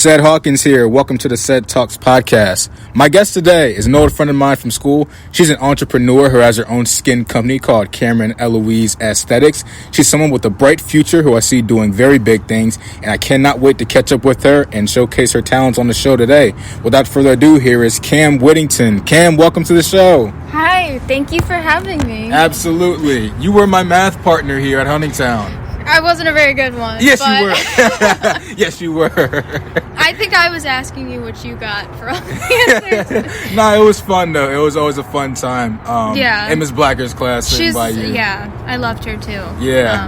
Ced Hawkins here. Welcome to the CedTalks Podcast. My guest today is an old friend of mine from school. She's an entrepreneur who has her own skin company called Elouise Esthetics. She's someone with a bright future who I see doing very big things, and I cannot wait to catch up with her and showcase her talents on the show today. Without further ado, here is Cam Whittington. Cam, welcome to the show. Hi, thank you for having me. Absolutely. You were my math partner here at Huntingtown. I wasn't a very good one. Yes, you were. Yes, you were. I think I was asking you what you got for all the answers. No, it was fun, though. It was always a fun time. Yeah. In Ms. Blacker's class, sitting by you. Yeah, I loved her, too. Yeah.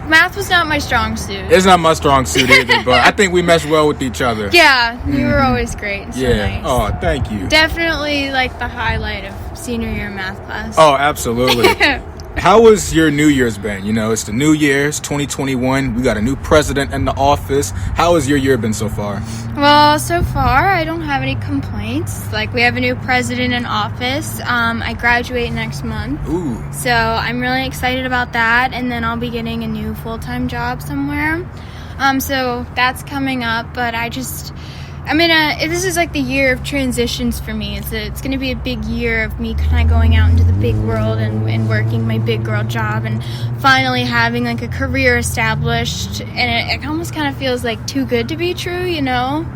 Math was not my strong suit. It's not my strong suit either, but I think we meshed well with each other. Yeah, you were always great. So yeah. Nice. Oh, thank you. Definitely, like, the highlight of senior year math class. Oh, absolutely. How was your New Year's been? You know, it's the New Year's, 2021. We got a new president in the office. How has your year been so far? Well, so far, I don't have any complaints. Like, we have a new president in office. I graduate next month. Ooh. So I'm really excited about that. And then I'll be getting a new full-time job somewhere. So that's coming up. But this is like the year of transitions for me. It's going to be a big year of me kind of going out into the big world and working my big girl job and finally having like a career established. And it almost kind of feels like too good to be true, you know?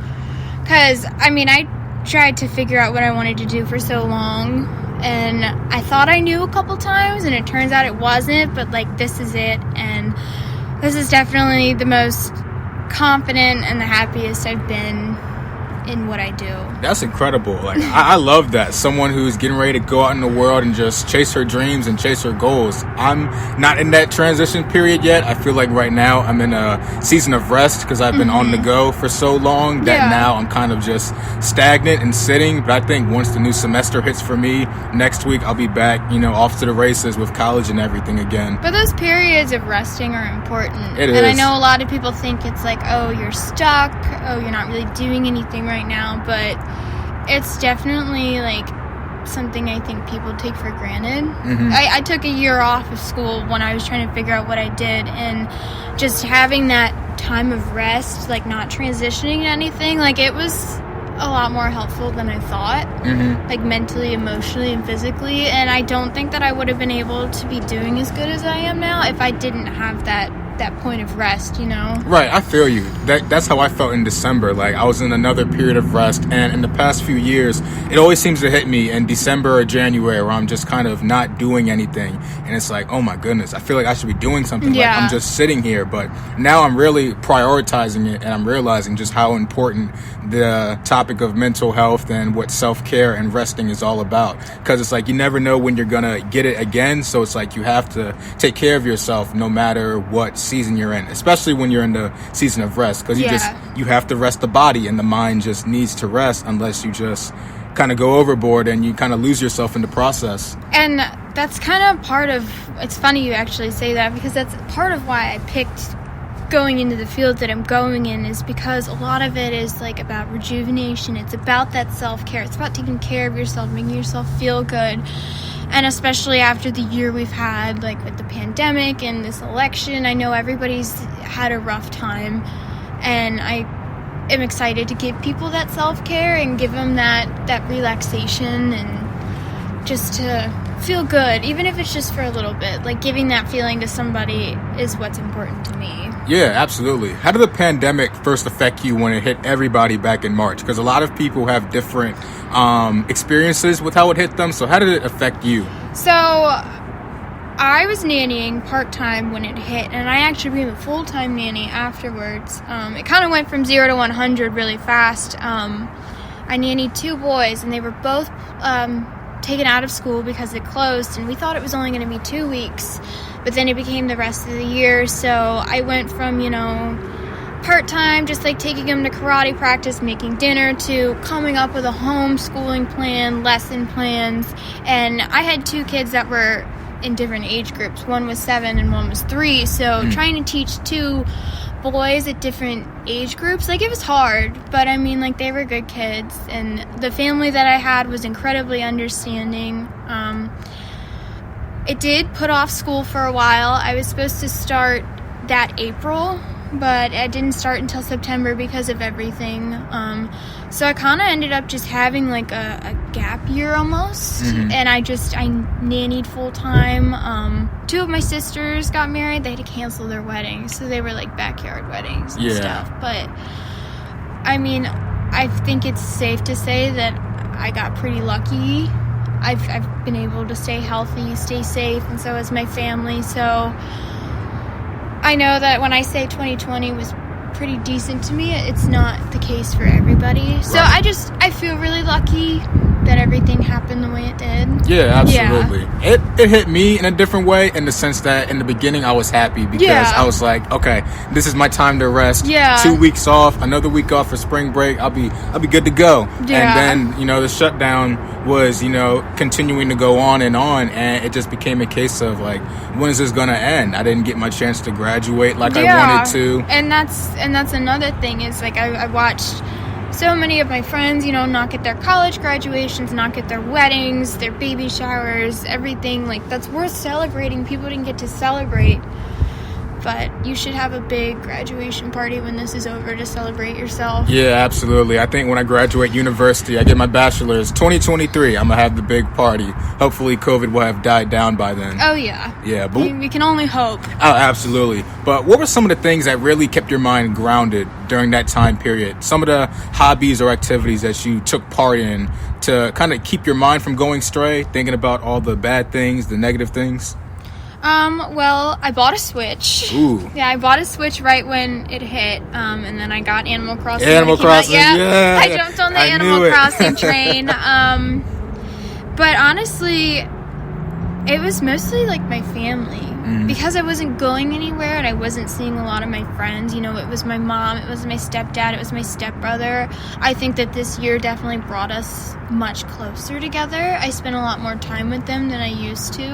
Because, I tried to figure out what I wanted to do for so long. And I thought I knew a couple times, and it turns out it wasn't. But, like, this is it. And this is definitely the most confident and the happiest I've been in what I do. That's incredible. Like, I love that. Someone who's getting ready to go out in the world and just chase her dreams and chase her goals. I'm not in that transition period yet. I feel like right now I'm in a season of rest because I've been on the go for so long that now I'm kind of just stagnant and sitting. But I think once the new semester hits for me, next week I'll be back, off to the races with college and everything again. But those periods of resting are important. It is. And I know a lot of people think it's like, oh, you're stuck. Oh, you're not really doing anything right now, but it's definitely like something I think people take for granted. I took a year off of school when I was trying to figure out what I did, and just having that time of rest, like not transitioning to anything, like it was a lot more helpful than I thought, like mentally, emotionally, and physically. And I don't think that I would have been able to be doing as good as I am now if I didn't have that point of rest, Right, I feel you. That's how I felt in December. Like, I was in another period of rest, and in the past few years, it always seems to hit me in December or January where I'm just kind of not doing anything, and it's like, oh my goodness, I feel like I should be doing something. Yeah. Like, I'm just sitting here. But now I'm really prioritizing it, and I'm realizing just how important the topic of mental health and what self-care and resting is all about, because it's like you never know when you're gonna get it again, so it's like you have to take care of yourself no matter what season you're in, especially when you're in the season of rest, because you have to rest the body, and the mind just needs to rest, unless you just kind of go overboard and you kind of lose yourself in the process. And that's kind of part of, it's funny you actually say that, because that's part of why I picked going into the field that I'm going in, is because a lot of it is like about rejuvenation. It's about that self-care. It's about taking care of yourself, making yourself feel good. And especially after the year we've had, like with the pandemic and this election, I know everybody's had a rough time, and I am excited to give people that self-care and give them that relaxation and just to feel good, even if it's just for a little bit. Like, giving that feeling to somebody is what's important to me. Yeah, absolutely. How did the pandemic first affect you when it hit everybody back in March? Because a lot of people have different experiences with how it hit them. So how did it affect you? So I was nannying part-time when it hit, and I actually became a full-time nanny afterwards. It kind of went from 0 to 100 really fast. I nannied 2 boys, and they were both taken out of school because it closed, and we thought it was only going to be 2 weeks, but then it became the rest of the year. So I went from, part-time, just like taking them to karate practice, making dinner, to coming up with a homeschooling plan, lesson plans. And I had 2 kids that were in different age groups. One was 7 and one was 3. So trying to teach 2 boys at different age groups, like, it was hard, but they were good kids, and the family that I had was incredibly understanding. It did put off school for a while. I was supposed to start that April, but I didn't start until September because of everything. So I kind of ended up just having like a gap year almost, and I nannied full time. 2 of my sisters got married. They had to cancel their weddings, so they were like backyard weddings and stuff. But I mean, I think it's safe to say that I got pretty lucky. I've been able to stay healthy, stay safe, and so has my family. So I know that when I say 2020 was pretty decent to me, it's not the case for everybody. So I feel really lucky that everything happened the way it did. Yeah, absolutely. Yeah. It hit me in a different way, in the sense that in the beginning I was happy because I was like, okay, this is my time to rest. 2 weeks off, another week off for spring break, I'll be good to go. And then, the shutdown was, continuing to go on, and it just became a case of like, when is this gonna end? I didn't get my chance to graduate like I wanted to. And that's another thing is like I watched so many of my friends, not get their college graduations, not get their weddings, their baby showers, everything like that's worth celebrating. People didn't get to celebrate, but you should have a big graduation party when this is over to celebrate yourself. Yeah, absolutely. I think when I graduate university, I get my bachelor's 2023, I'm gonna have the big party. Hopefully COVID will have died down by then. Oh yeah, but we can only hope. Oh, absolutely. But what were some of the things that really kept your mind grounded during that time period? Some of the hobbies or activities that you took part in to kind of keep your mind from going astray, thinking about all the bad things, the negative things? Well, I bought a Switch. Ooh. Yeah, I bought a Switch right when it hit, and then I got Animal Crossing. Animal Crossing, yeah. I jumped on the Animal Crossing train. But honestly, it was mostly like my family. Because I wasn't going anywhere and I wasn't seeing a lot of my friends. It was my mom, it was my stepdad, it was my stepbrother. I think that this year definitely brought us much closer together. I spent a lot more time with them than I used to.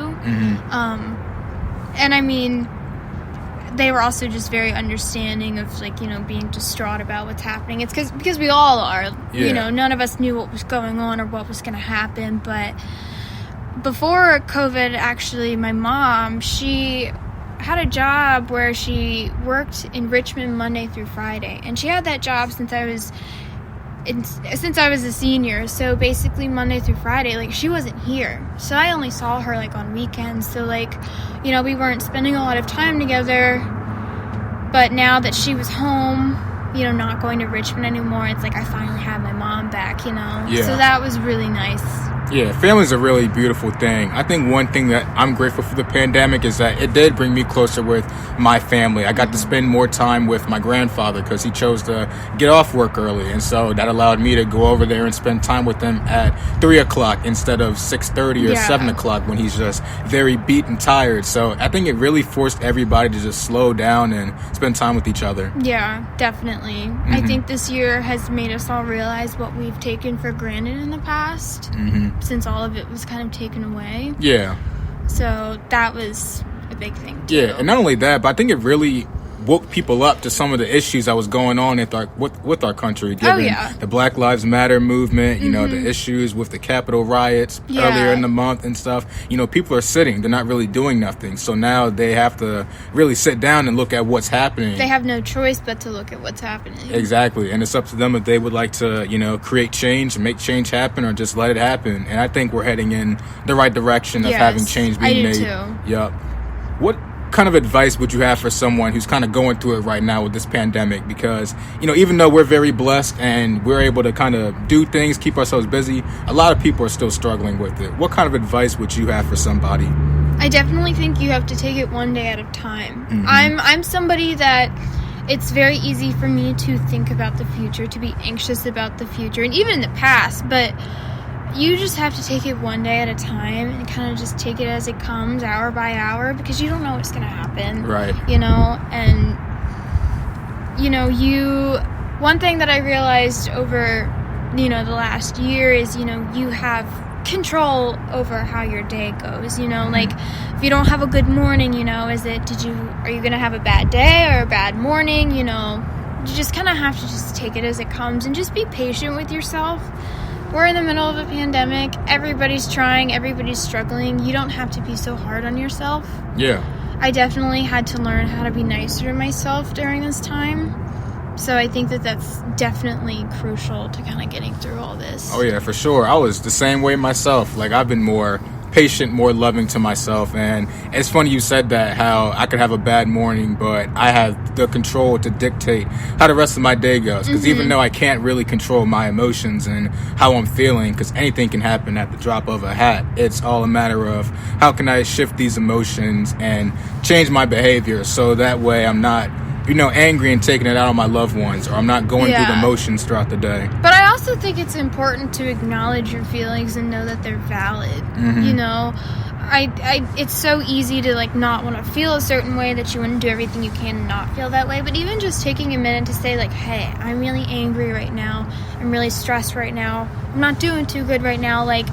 And I mean, they were also just very understanding of like, being distraught about what's happening. It's because we all are. None of us knew what was going on or what was going to happen, but before COVID, actually, my mom, she had a job where she worked in Richmond Monday through Friday, and she had that job since I was a senior. So basically Monday through Friday, like, she wasn't here, so I only saw her like on weekends. So like, we weren't spending a lot of time together. But now that she was home, not going to Richmond anymore, it's like I finally have my mom back. So that was really nice. Yeah, family's a really beautiful thing. I think one thing that I'm grateful for the pandemic is that it did bring me closer with my family. I got to spend more time with my grandfather because he chose to get off work early. And so that allowed me to go over there and spend time with him at 3 o'clock instead of 6:30 or 7 o'clock when he's just very beat and tired. So I think it really forced everybody to just slow down and spend time with each other. Yeah, definitely. I think this year has made us all realize what we've taken for granted in the past. Since all of it was kind of taken away. Yeah. So that was a big thing too. Yeah, and not only that, but I think it really woke people up to some of the issues that was going on with our country, given the Black Lives Matter movement, the issues with the Capitol riots earlier in the month and stuff. People are sitting, they're not really doing nothing. So now they have to really sit down and look at what's happening. They have no choice but to look at what's happening. Exactly. And it's up to them if they would like to, create change and make change happen or just let it happen. And I think we're heading in the right direction of having change being made. I do too. Yep. What kind of advice would you have for someone who's kind of going through it right now with this pandemic? Because, even though we're very blessed and we're able to kind of do things, keep ourselves busy, a lot of people are still struggling with it. What kind of advice would you have for somebody? I definitely think you have to take it one day at a time. I'm somebody that it's very easy for me to think about the future, to be anxious about the future, and even in the past, but you just have to take it one day at a time and kind of just take it as it comes, hour by hour, because you don't know what's going to happen. Right. And, one thing that I realized over, the last year is, you have control over how your day goes. Like, if you don't have a good morning, are you going to have a bad day or a bad morning? You just kind of have to just take it as it comes and just be patient with yourself. We're in the middle of a pandemic. Everybody's trying. Everybody's struggling. You don't have to be so hard on yourself. Yeah. I definitely had to learn how to be nicer to myself during this time. So I think that that's definitely crucial to kind of getting through all this. Oh, yeah, for sure. I was the same way myself. Like, I've been more patient, more loving to myself. And it's funny you said that, how I could have a bad morning, but I have the control to dictate how the rest of my day goes. Because even though I can't really control my emotions and how I'm feeling, because anything can happen at the drop of a hat, it's all a matter of how can I shift these emotions and change my behavior so that way I'm not, angry and taking it out on my loved ones, or I'm not going through the motions throughout the day. But I also think it's important to acknowledge your feelings and know that they're valid. It's so easy to like not want to feel a certain way that you want to do everything you can to not feel that way. But even just taking a minute to say like, hey, I'm really angry right now. I'm really stressed right now. I'm not doing too good right now. Like,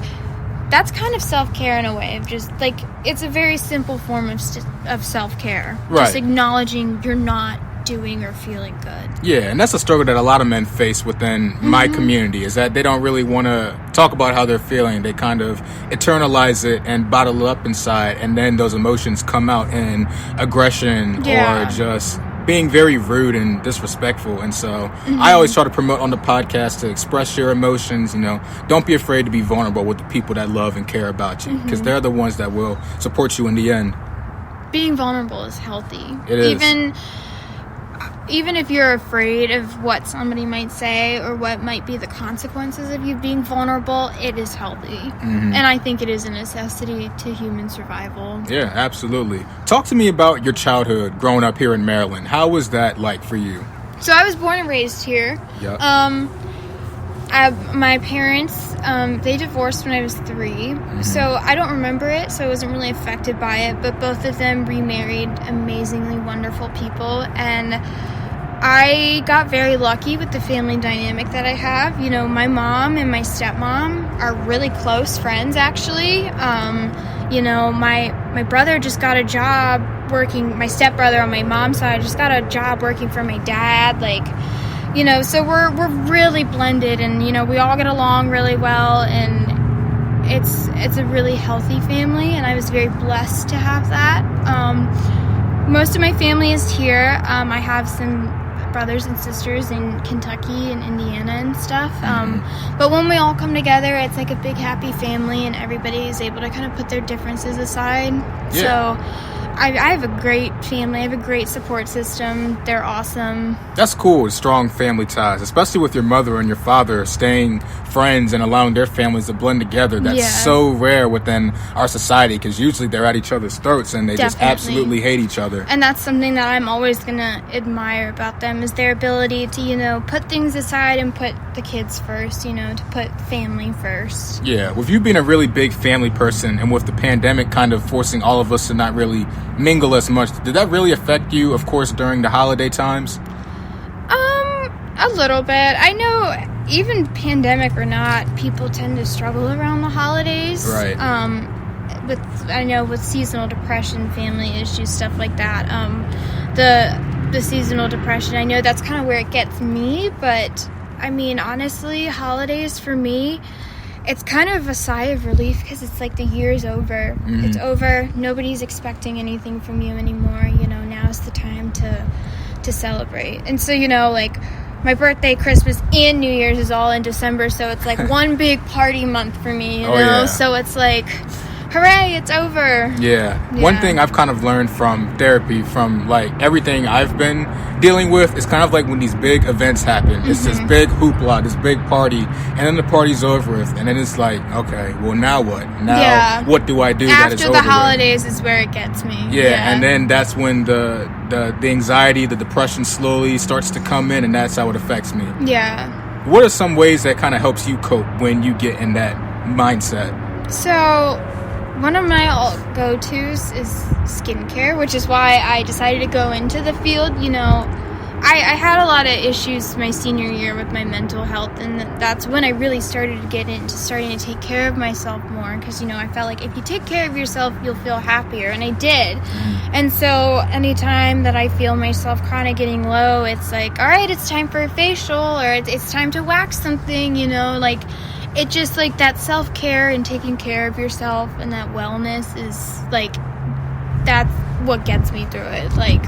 that's kind of self-care in a way of just like, it's a very simple form of self-care. Right. Just acknowledging you're not doing or feeling good. Yeah, and that's a struggle that a lot of men face within my community, is that they don't really want to talk about how they're feeling. They kind of internalize it and bottle it up inside, and then those emotions come out in aggression or just being very rude and disrespectful. And so I always try to promote on the podcast to express your emotions. Don't be afraid to be vulnerable with the people that love and care about you, because they're the ones that will support you in the end. Being vulnerable is healthy. It is. Even if you're afraid of what somebody might say or what might be the consequences of you being vulnerable, it is healthy. And I think it is a necessity to human survival. Yeah, absolutely. Talk to me about your childhood growing up here in Maryland. How was that like for you? So I was born and raised here. Yep. My parents, they divorced when I was 3, so I don't remember it, so I wasn't really affected by it, but both of them remarried amazingly wonderful people, and I got very lucky with the family dynamic that I have. My mom and my stepmom are really close friends, actually. My brother just got a job working, my stepbrother on my mom's side just got a job working for my dad, so we're really blended, and we all get along really well, and it's a really healthy family, and I was very blessed to have that. Most of my family is here. I have some brothers and sisters in Kentucky and Indiana and stuff, but when we all come together, it's like a big happy family, and everybody is able to kind of put their differences aside. So I have a great family. I have a great support system. They're awesome. That's cool, strong family ties, especially with your mother and your father staying friends and allowing their families to blend together. That's so rare within our society, because usually they're at each other's throats and they just absolutely hate each other. And that's something that I'm always going to admire about them, is their ability to, put things aside and put the kids first, to put family first. Yeah, with you being a really big family person, and with the pandemic kind of forcing all of us to not really mingle as much, did that really affect you, of course, during the holiday times? A little bit. I know even pandemic or not, people tend to struggle around the holidays. Right. With seasonal depression, family issues, stuff like that. The seasonal depression, I know that's kind of where it gets me, but I mean, honestly, holidays for me, it's kind of a sigh of relief, because it's like the year's over. It's over. Nobody's expecting anything from you anymore. Now's the time to celebrate. And so, my birthday, Christmas, and New Year's is all in December, so it's like one big party month for me, you know? Yeah. So it's like, hooray, it's over. Yeah. One thing I've kind of learned from therapy, from like everything I've been dealing with, is kind of like when these big events happen, it's this big hoopla, this big party, and then the party's over with, and then it's like, okay, well, now what? Now what do I do that is over After the holidays is where it gets me. Yeah, and then that's when the anxiety, the depression slowly starts to come in, and that's how it affects me. Yeah. What are some ways that kind of helps you cope when you get in that mindset? So, one of my go-tos is skincare, which is why I decided to go into the field. I had a lot of issues my senior year with my mental health, and that's when I really started to get into starting to take care of myself more, because, I felt like if you take care of yourself, you'll feel happier, and I did. And so anytime that I feel myself kind of getting low, it's like, all right, it's time for a facial, or it's time to wax something, it just, like, that self-care and taking care of yourself and that wellness is, like, that's what gets me through it. Like,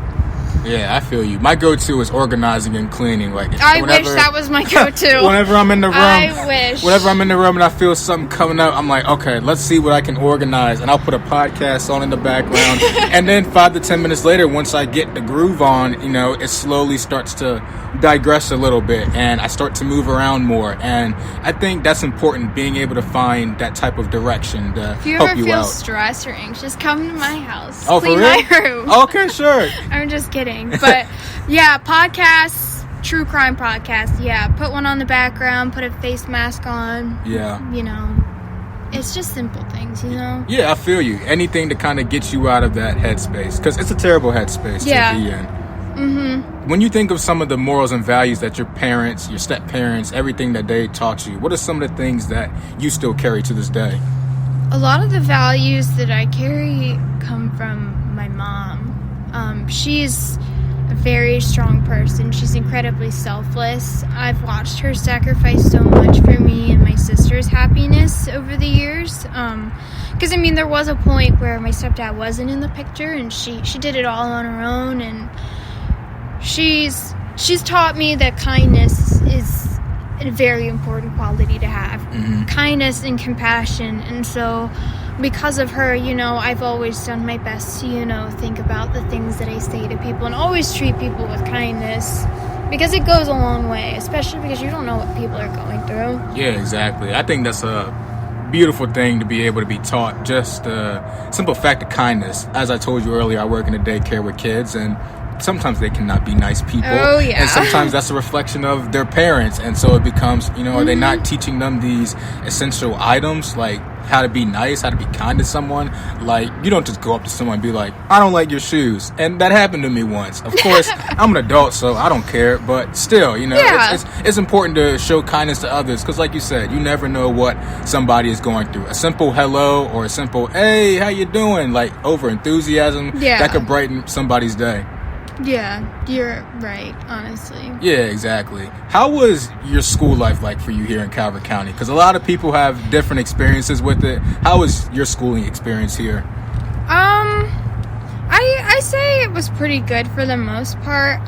yeah, I feel you. My go-to is organizing and cleaning. Like, I wish that was my go-to. Whenever I'm in the room, whenever I'm in the room and I feel something coming up, I'm like, okay, let's see what I can organize, and I'll put a podcast on in the background, and then 5 to 10 minutes later, once I get the groove on, it slowly starts to digress a little bit, and I start to move around more. And I think that's important, being able to find that type of direction to if you help ever you feel out. stressed or anxious, come to my house. Oh, clean for real? my room. Okay, sure. I'm just kidding. But yeah, podcasts, true crime podcasts. Yeah, put one on the background, put a face mask on. Yeah. It's just simple things, Yeah, I feel you. Anything to kind of get you out of that headspace, because it's a terrible headspace to be in. Mm-hmm. When you think of some of the morals and values that your parents, your step-parents, everything that they taught you, what are some of the things that you still carry to this day? A lot of the values that I carry come from my mom. She's a very strong person. She's incredibly selfless. I've watched her sacrifice so much for me and my sister's happiness over the years. Because, there was a point where my stepdad wasn't in the picture, and she did it all on her own, and she's taught me that kindness is a very important quality to have. Mm-hmm. Kindness and compassion. And so because of her, I've always done my best to, think about the things that I say to people and always treat people with kindness, because it goes a long way, especially because you don't know what people are going through. Yeah, exactly. I think that's a beautiful thing to be able to be taught, just the simple fact of kindness. As I told you earlier, I work in a daycare with kids, and sometimes they cannot be nice people. Oh, yeah. And sometimes that's a reflection of their parents. And so it becomes, are they not teaching them these essential items, like how to be nice, how to be kind to someone? Like, you don't just go up to someone and be like, I don't like your shoes. And that happened to me once. Of course, I'm an adult, so I don't care. But still, it's important to show kindness to others, because like you said, you never know what somebody is going through. A simple hello or a simple, hey, how you doing? Like, over enthusiasm, that could brighten somebody's day. Yeah, you're right, honestly. Yeah, exactly. How was your school life like for you here in Calvert County? Because a lot of people have different experiences with it. How was your schooling experience here? I say it was pretty good for the most part.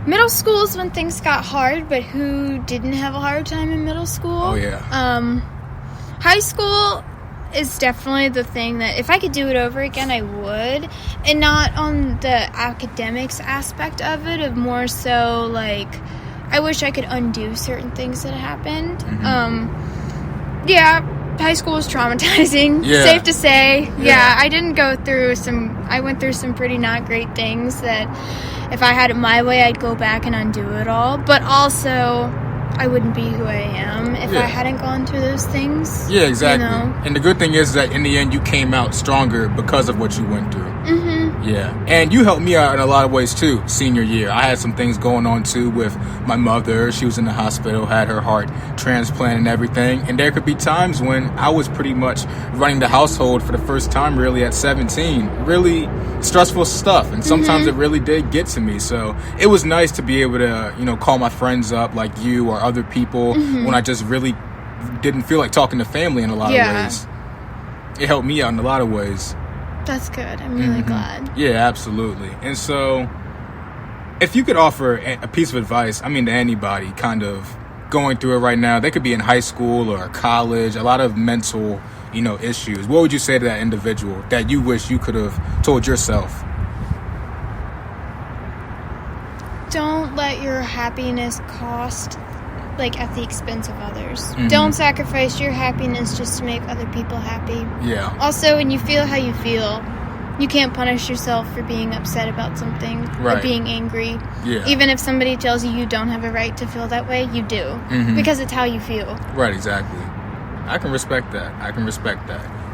Middle school is when things got hard, but who didn't have a hard time in middle school? Oh, yeah. High school is definitely the thing that if I could do it over again, I would. And not on the academics aspect of it, of more so like I wish I could undo certain things that happened. Mm-hmm. High school was traumatizing. Yeah. Safe to say. Yeah, I went through some pretty not great things that if I had it my way, I'd go back and undo it all. But also, I wouldn't be who I am if I hadn't gone through those things. Yeah, exactly. And the good thing is that in the end, you came out stronger because of what you went through. Mm-hmm. Yeah. And you helped me out in a lot of ways, too, senior year. I had some things going on, too, with my mother. She was in the hospital, had her heart transplant and everything. And there could be times when I was pretty much running the household for the first time, really, at 17. Really stressful stuff. And sometimes it really did get to me. So it was nice to be able to, call my friends up like you or other people when I just really didn't feel like talking to family in a lot of ways. It helped me out in a lot of ways. That's good. I'm really glad. Yeah, absolutely. And so if you could offer a piece of advice, to anybody kind of going through it right now, they could be in high school or college, a lot of mental, issues. What would you say to that individual that you wish you could have told yourself? Don't let your happiness cost at the expense of others. Don't sacrifice your happiness just to make other people happy. Yeah. Also, when you feel how you feel, you can't punish yourself for being upset about something or being angry. Yeah. Even if somebody tells you don't have a right to feel that way, you do. Because it's how you feel. Right, exactly. I can respect that.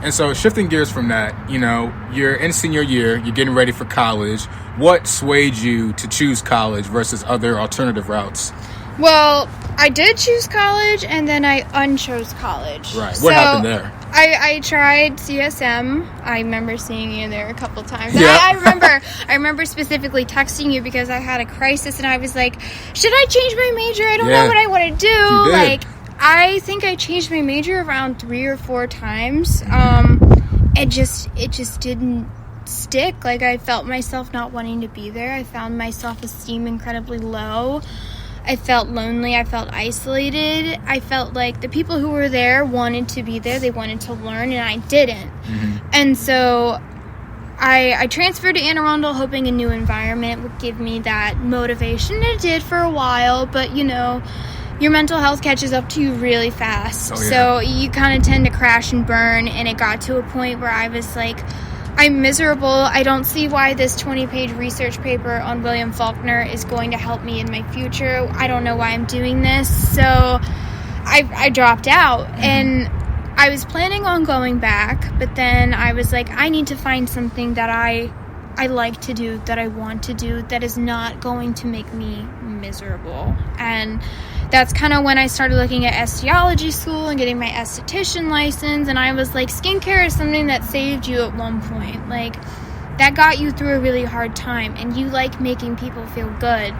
And so shifting gears from that, you're in senior year, you're getting ready for college. What swayed you to choose college versus other alternative routes? Well, I did choose college, and then I unchose college. Right. What happened there? I tried CSM. I remember seeing you there a couple times. Yeah. I remember specifically texting you because I had a crisis, and I was like, should I change my major? I don't know what I want to do. You did. I think I changed my major around 3 or 4 times. It just didn't stick. Like, I felt myself not wanting to be there. I found my self-esteem incredibly low. I felt lonely. I felt isolated. I felt like the people who were there wanted to be there. They wanted to learn, and I didn't. And so I transferred to Anne Arundel hoping a new environment would give me that motivation. It did for a while, but, you know, your mental health catches up to you really fast. Oh, yeah. So you kind of tend to crash and burn, and it got to a point where I was like, I'm miserable. I don't see why this 20-page research paper on William Faulkner is going to help me in my future. I don't know why I'm doing this. So I dropped out, and I was planning on going back, but then I was like, I need to find something that I like to do, that I want to do, that is not going to make me miserable. And that's kind of when I started looking at esthetology school and getting my esthetician license, and I was like, skincare is something that saved you at one point. Like, that got you through a really hard time, and you like making people feel good.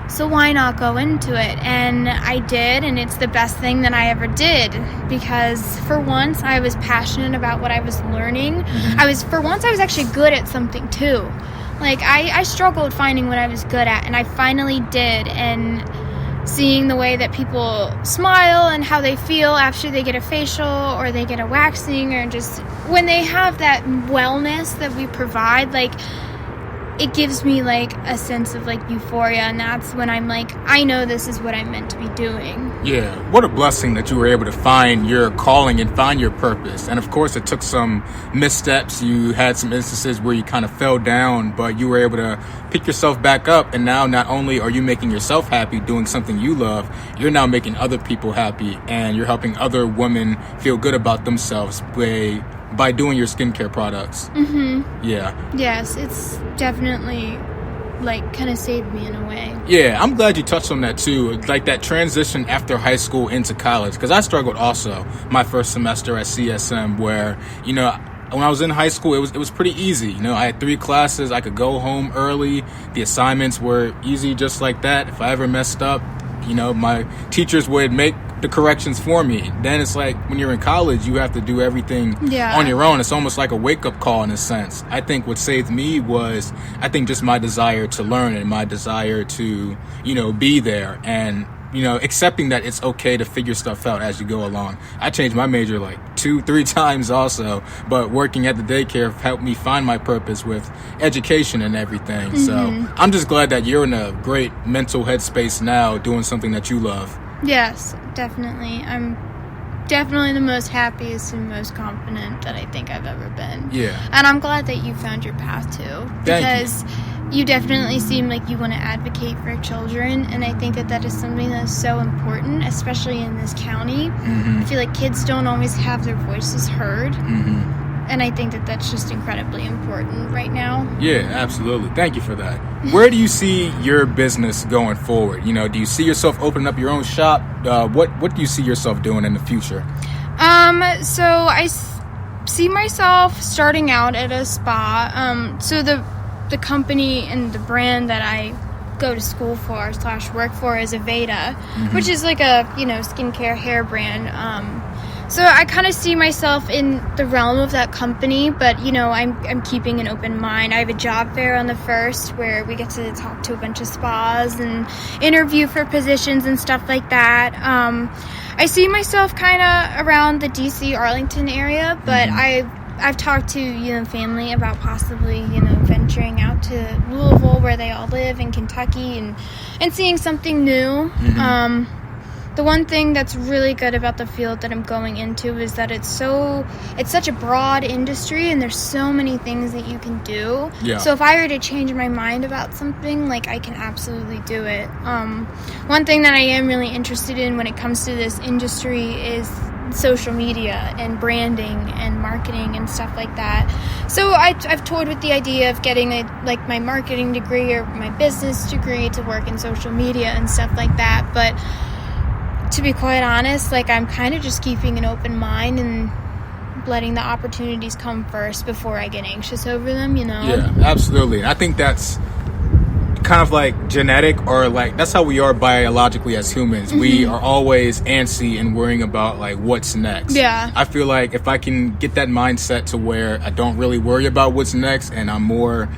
So why not go into it? And I did, and it's the best thing that I ever did, because for once I was passionate about what I was learning. I was actually good at something too. Like, I struggled finding what I was good at, and I finally did. And seeing the way that people smile and how they feel after they get a facial or they get a waxing, or just when they have that wellness that we provide, like, it gives me like a sense of like euphoria, and that's when I'm like, I know this is what I'm meant to be doing. Yeah, what a blessing that you were able to find your calling and find your purpose. And of course, it took some missteps. You had some instances where you kind of fell down, but you were able to pick yourself back up. And now not only are you making yourself happy doing something you love, you're now making other people happy, and you're helping other women feel good about themselves by doing your skincare products. Yeah. Yes, it's definitely like kind of saved me in a way. Yeah, I'm glad you touched on that too. Like that transition after high school into college, because I struggled also my first semester at CSM, where, you know, when I was in high school, it was pretty easy. You know, I had 3 classes. I could go home early. The assignments were easy just like that. If I ever messed up, you know, my teachers would make the corrections for me. Then it's like when you're in college, you have to do everything on your own. It's almost like a wake-up call in a sense. I think what saved me was, I think, just my desire to learn and my desire to, you know, be there, and, you know, accepting that it's okay to figure stuff out as you go along. I changed my major like 2-3 times also, but working at the daycare helped me find my purpose with education and everything. So I'm just glad that you're in a great mental headspace now doing something that you love. Yes, definitely. I'm definitely the most happiest and most confident that I think I've ever been. Yeah. And I'm glad that you found your path too. Because you definitely seem like you want to advocate for children, and I think that is something that's so important, especially in this county. I feel like kids don't always have their voices heard. And I think that that's just incredibly important right now. Yeah, absolutely. Thank you for that. Where do you see your business going forward? You know, do you see yourself opening up your own shop? What do you see yourself doing in the future? So I see myself starting out at a spa. So the company and the brand that I go to school for / work for is Aveda, which is like a, you know, skincare hair brand. So I kind of see myself in the realm of that company, but, you know, I'm keeping an open mind. I have a job fair on the 1st where we get to talk to a bunch of spas and interview for positions and stuff like that. I see myself kind of around the DC Arlington area, but I've talked to, you know, family about possibly, you know, venturing out to Louisville where they all live, in Kentucky, and seeing something new. The one thing that's really good about the field that I'm going into is that it's such a broad industry, and there's so many things that you can do. Yeah. So if I were to change my mind about something, like, I can absolutely do it. One thing that I am really interested in when it comes to this industry is social media and branding and marketing and stuff like that. So I've toyed with the idea of getting my marketing degree or my business degree to work in social media and stuff like that. But to be quite honest, like, I'm kind of just keeping an open mind and letting the opportunities come first before I get anxious over them, you know? Yeah, absolutely. I think that's kind of like genetic, or like that's how we are biologically as humans. We are always antsy and worrying about like what's next. Yeah. I feel like if I can get that mindset to where I don't really worry about what's next and I'm more,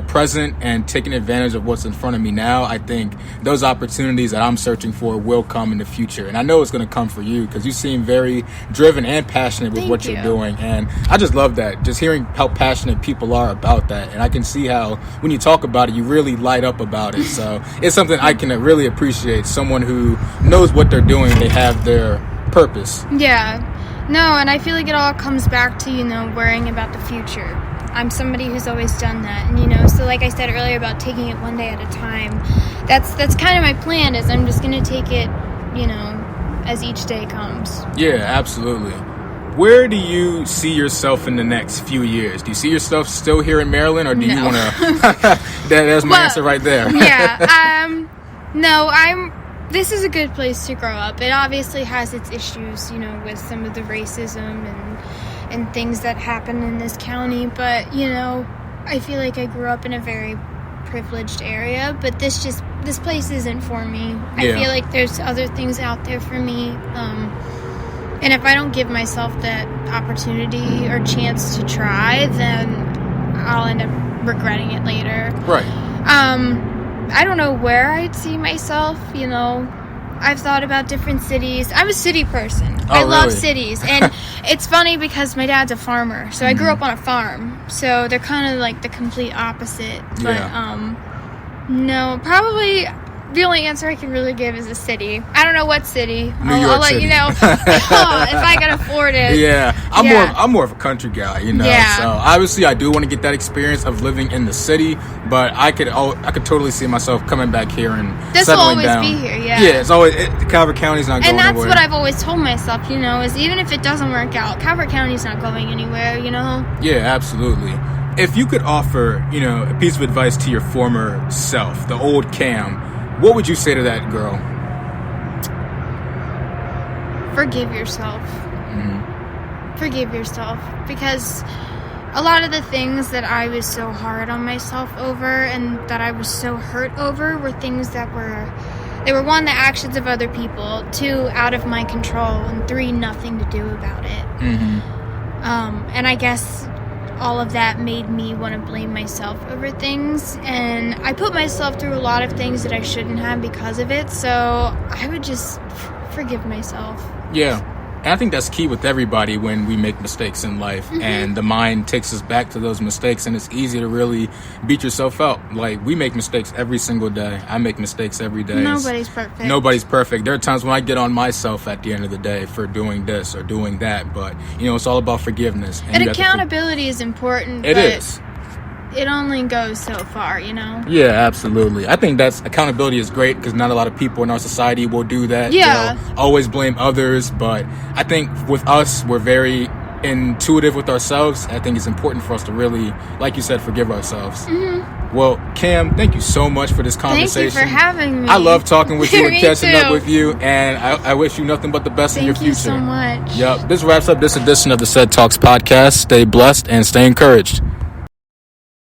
present and taking advantage of what's in front of me now, I think those opportunities that I'm searching for will come in the future. And I know it's going to come for you because you seem very driven and passionate with what you're doing. And I just love that, just hearing how passionate people are about that. And I can see how when you talk about it, you really light up about it. So it's something I can really appreciate, someone who knows what they're doing, they have their purpose. Yeah. No, and I feel like it all comes back to, worrying about the future. I'm somebody who's always done that, and so like I said earlier about taking it one day at a time, that's kind of my plan. Is I'm just gonna take it, as each day comes. Yeah, absolutely. Where do you see yourself in the next few years? Do you see yourself still here in Maryland, or do you want to? There's my answer right there. Yeah. No. This is a good place to grow up. It obviously has its issues, with some of the racism and things that happen in this county, but I feel like I grew up in a very privileged area, but this place isn't for me. I feel like there's other things out there for me, and if I don't give myself that opportunity or chance to try, then I'll end up regretting it later. Right. I don't know where I'd see myself, I've thought about different cities. I'm a city person. I love cities. And it's funny because my dad's a farmer. So I grew up on a farm. So they're kind of like the complete opposite. But, no, probably the only answer I can really give is a city. I don't know what city. I'll let you know if I can afford it. Yeah. I'm more of a country guy, Yeah. So obviously I do want to get that experience of living in the city, but I could totally see myself coming back here and settling down. This will always be here, yeah. Yeah, it's always Calvert County's not going anywhere. And that's what I've always told myself, is even if it doesn't work out, Calvert County's not going anywhere, Yeah, absolutely. If you could offer, a piece of advice to your former self, the old Cam, what would you say to that girl? Forgive yourself. Mm-hmm. Forgive yourself, because a lot of the things that I was so hard on myself over and that I was so hurt over were things that were one, the actions of other people, 2, out of my control, and 3, nothing to do about it. Mm-hmm. And I guess all of that made me want to blame myself over things, and I put myself through a lot of things that I shouldn't have because of it, so I would just forgive myself. Yeah, and I think that's key with everybody when we make mistakes in life, and the mind takes us back to those mistakes, and it's easy to really beat yourself up. Like, we make mistakes every single day. I make mistakes every day. Nobody's perfect. Nobody's perfect. There are times when I get on myself at the end of the day for doing this or doing that, but, it's all about forgiveness. And accountability is important. It is. It only goes so far, Yeah, absolutely. I think accountability is great because not a lot of people in our society will do that. Yeah. They'll always blame others, but I think with us, we're very intuitive with ourselves. I think it's important for us to really, like you said, forgive ourselves. Mm-hmm. Well, Cam, thank you so much for this conversation. Thank you for having me. I love talking with you and catching too. up with you, and I wish you nothing but the best in your future. Thank you so much. Yep. This wraps up this edition of the CedTalks Podcast. Stay blessed and stay encouraged.